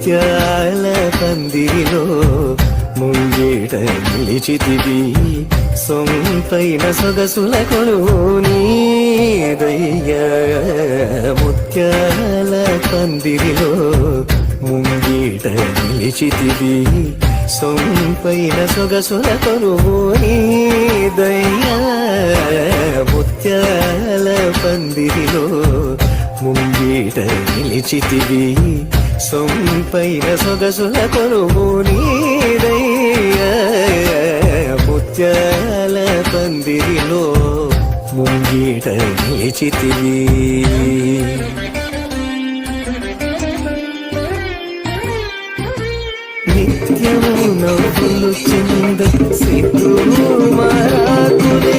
ముత్యాల పందిరిలో ముంగిట నిలిచితివి సొంతైన సొగసుల కొలువు నీదయ్యా ముత్యాల పందిరిలో ముంగిట నిలిచితివి సొంతైన సొగసుల కొలువు నీదయ్యా ముత్యాల పందిరిలో ముంగిట నిలిచితివి సొంపైన సొగసుల కొలువు నీదయ్యా ముత్యాల పందిరిలో ముంగిట నిలిచితివి నిత్యము నవ్వులు చింద సిద్ధు మారాకులే